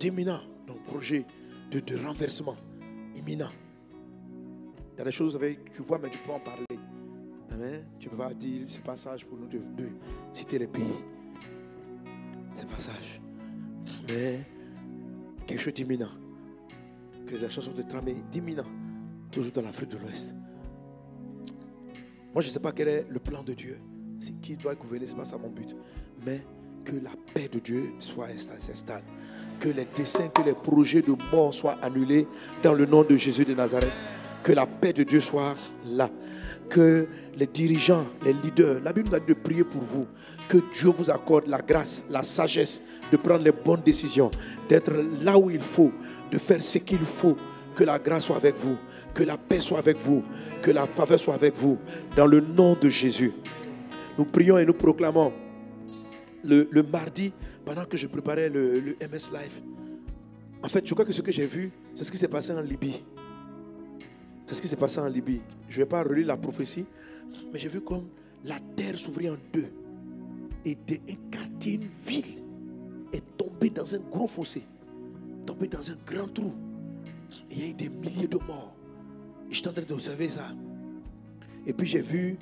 d'imminent, donc projet de renversement imminent. Il y a des choses avec, tu vois, mais tu peux en parler. Amen. Tu ne peux pas dire, c'est pas sage pour nous de citer les pays. C'est pas sage. Mais quelque chose d'imminent. Que les choses sont de tramer d'imminent. Toujours dans l'Afrique de l'Ouest. Moi, je ne sais pas quel est le plan de Dieu. C'est qui doit gouverner, ce n'est pas ça mon but. Mais que la paix de Dieu s'installe. Que les desseins, que les projets de mort soient annulés dans le nom de Jésus de Nazareth. Que la paix de Dieu soit là. Que les dirigeants, les leaders, la Bible nous a dit de prier pour vous. Que Dieu vous accorde la grâce, la sagesse de prendre les bonnes décisions, d'être là où il faut, de faire ce qu'il faut. Que la grâce soit avec vous, que la paix soit avec vous, que la faveur soit avec vous. Dans le nom de Jésus. Nous prions et nous proclamons. Le mardi, pendant que je préparais le MS Live, en fait, je crois que ce que j'ai vu, c'est ce qui s'est passé en Libye. C'est ce qui s'est passé en Libye. Je ne vais pas relire la prophétie, mais j'ai vu comme la terre s'ouvrir en deux. Et un quartier, une ville, est tombée dans un gros fossé. Tombée dans un grand trou. Et il y a eu des milliers de morts. Et j'étais en train d'observer ça. Et puis j'ai vu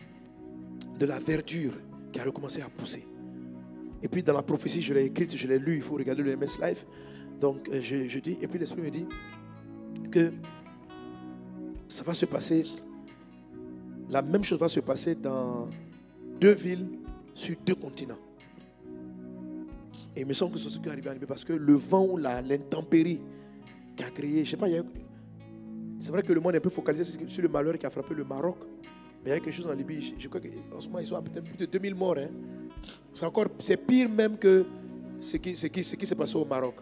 de la verdure qui a recommencé à pousser. Et puis dans la prophétie, je l'ai écrite, je l'ai lu, il faut regarder le MS Live. Donc je dis, et puis l'Esprit me dit que ça va se passer, la même chose va se passer dans 2 villes sur 2 continents. Et il me semble que c'est ce qui est arrivé parce que le vent ou l'intempérie qui a créé, je ne sais pas, c'est vrai que le monde est un peu focalisé sur le malheur qui a frappé le Maroc. Mais il y a quelque chose en Libye, je crois qu'en ce moment ils sont à peut-être plus de 2000 morts. Hein. C'est pire même que ce qui s'est passé au Maroc.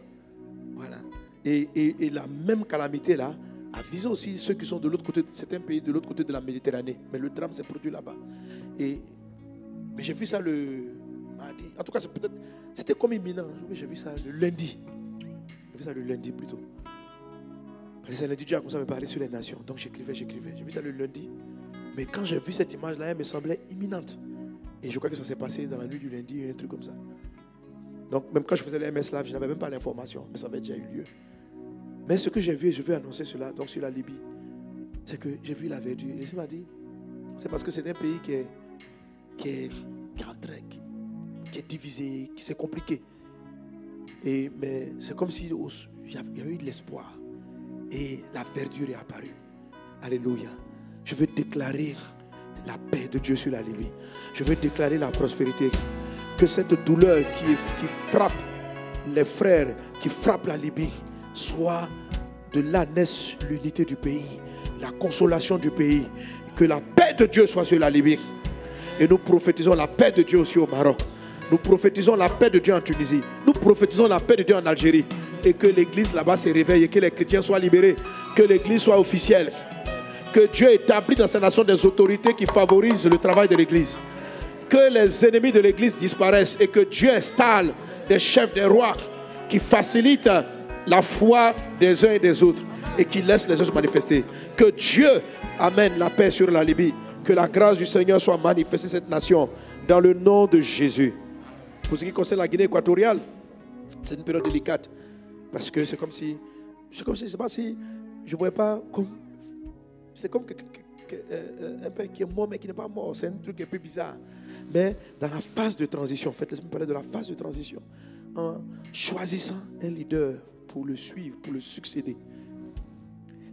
Voilà. Et la même calamité là a visé aussi ceux qui sont de l'autre côté, certains pays de l'autre côté de la Méditerranée. Mais le drame s'est produit là-bas. Mais j'ai vu ça le mardi. En tout cas, c'était comme imminent. J'ai vu ça le lundi. J'ai vu ça le lundi plutôt. Parce que c'est lundi, Dieu a commencé à me parler sur les nations. Donc j'écrivais. J'ai vu ça le lundi. Mais quand j'ai vu cette image-là, elle me semblait imminente. Et je crois que ça s'est passé dans la nuit du lundi, un truc comme ça. Donc même quand je faisais les MS Live, je n'avais même pas l'information. Mais ça avait déjà eu lieu. Mais ce que j'ai vu, et je veux annoncer cela, donc sur la Libye, c'est que j'ai vu la verdure. Et il m'a dit, c'est parce que c'est un pays qui est en train, qui est divisé, qui c'est compliqué. Mais c'est comme si il y avait eu de l'espoir. Et la verdure est apparue. Alléluia. Je veux déclarer la paix de Dieu sur la Libye. Je veux déclarer la prospérité. Que cette douleur qui frappe les frères, qui frappe la Libye, soit de là naisse l'unité du pays, la consolation du pays. Que la paix de Dieu soit sur la Libye. Et nous prophétisons la paix de Dieu aussi au Maroc. Nous prophétisons la paix de Dieu en Tunisie. Nous prophétisons la paix de Dieu en Algérie. Et que l'église là-bas se réveille et que les chrétiens soient libérés. Que l'église soit officielle. Que Dieu établit dans sa nation des autorités qui favorisent le travail de l'église. Que les ennemis de l'église disparaissent et que Dieu installe des chefs, des rois qui facilitent la foi des uns et des autres et qui laissent les autres se manifester. Que Dieu amène la paix sur la Libye. Que la grâce du Seigneur soit manifestée sur cette nation dans le nom de Jésus. Pour ce qui concerne la Guinée équatoriale, c'est une période délicate parce que c'est comme si je ne voyais pas comme. C'est comme un père qui est mort mais qui n'est pas mort. C'est un truc un peu bizarre. Mais dans la phase de transition, en fait, laisse-moi parler de la phase de transition. En choisissant un leader pour le suivre, pour le succéder.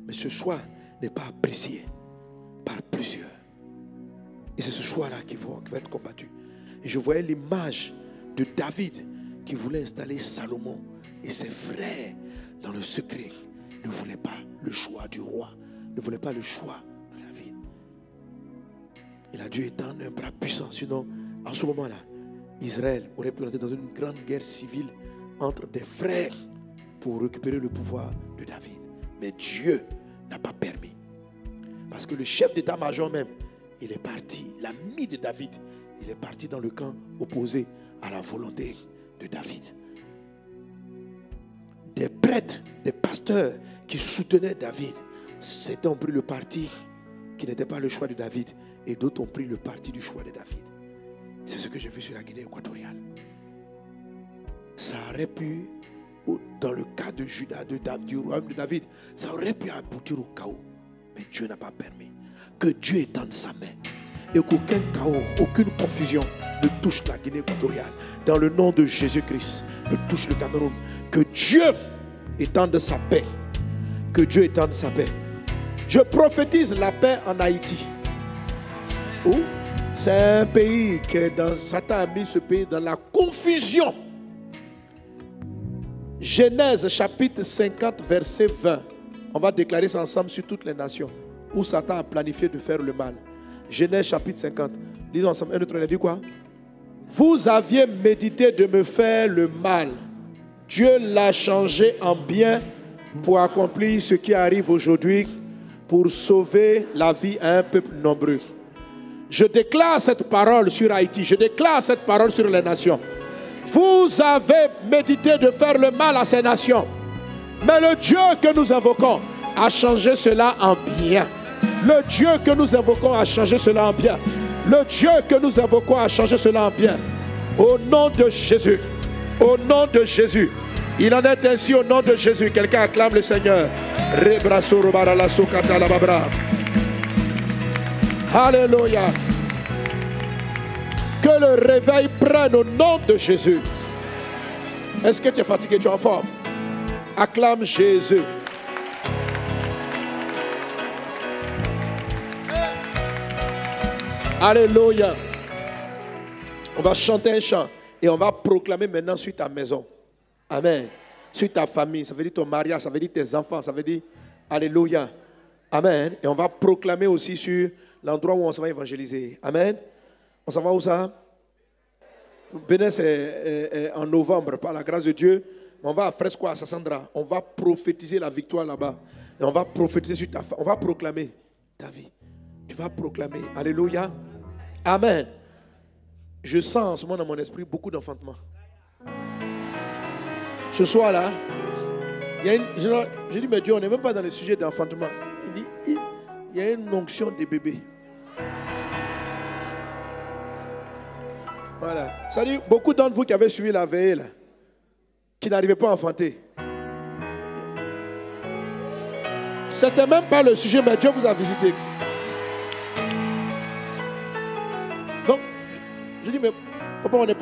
Mais ce choix n'est pas apprécié par plusieurs. Et c'est ce choix-là qui va être combattu. Et je voyais l'image de David qui voulait installer Salomon. Et ses frères, dans le secret, ne voulaient pas le choix du roi. Ne voulait pas le choix de David. Il a dû étendre un bras puissant. Sinon, en ce moment-là, Israël aurait pu entrer dans une grande guerre civile entre des frères pour récupérer le pouvoir de David. Mais Dieu n'a pas permis. Parce que le chef d'état-major même, il est parti, l'ami de David, il est parti dans le camp opposé à la volonté de David. Des prêtres, des pasteurs qui soutenaient David, certains ont pris le parti qui n'était pas le choix de David et d'autres ont pris le parti du choix de David. C'est ce que j'ai vu sur la Guinée équatoriale. Ça aurait pu dans le cas de Juda, du royaume de David, ça aurait pu aboutir au chaos. Mais Dieu n'a pas permis. Que Dieu étende sa main. Et qu'aucun chaos, aucune confusion ne touche la Guinée équatoriale. Dans le nom de Jésus-Christ, ne touche le Cameroun. Que Dieu étende sa paix. Que Dieu étende sa paix. Je prophétise la paix en Haïti. Oh, c'est un pays que Satan a mis ce pays dans la confusion. Genèse chapitre 50 verset 20. On va déclarer ça ensemble sur toutes les nations où Satan a planifié de faire le mal. Genèse chapitre 50. Lisons ensemble. 1, 2, 3, il a dit quoi? Vous aviez médité de me faire le mal. Dieu l'a changé en bien pour accomplir ce qui arrive aujourd'hui, pour sauver la vie à un peuple nombreux. Je déclare cette parole sur Haïti. Je déclare cette parole sur les nations. Vous avez médité de faire le mal à ces nations. Mais le Dieu que nous invoquons a changé cela en bien. Le Dieu que nous invoquons a changé cela en bien. Le Dieu que nous invoquons a changé cela en bien. Au nom de Jésus. Au nom de Jésus. Il en est ainsi au nom de Jésus. Quelqu'un acclame le Seigneur. Alléluia. Que le réveil prenne au nom de Jésus. Est-ce que tu es fatigué? Tu es en forme? Acclame Jésus. Alléluia. On va chanter un chant et on va proclamer maintenant sur ta maison. Amen. Sur ta famille, ça veut dire ton mariage, ça veut dire tes enfants, ça veut dire Alléluia. Amen. Et on va proclamer aussi sur l'endroit où on s'en va évangéliser. Amen. On s'en va où ça? Bénin, c'est en novembre, par la grâce de Dieu. On va à Fresco, à Sassandra. On va prophétiser la victoire là-bas. Et on va prophétiser sur ta famille. On va proclamer ta vie. Tu vas proclamer. Alléluia. Amen. Je sens en ce moment dans mon esprit beaucoup d'enfantement. Ce soir-là, je dis, mais Dieu, on n'est même pas dans le sujet d'enfantement. Il dit, il y a une onction des bébés. Voilà. Ça dit, beaucoup d'entre vous qui avez suivi la veille, là, qui n'arrivaient pas à enfanter. C'était même pas le sujet, mais Dieu vous a visité. Donc, je dis, mais papa, on n'est pas dans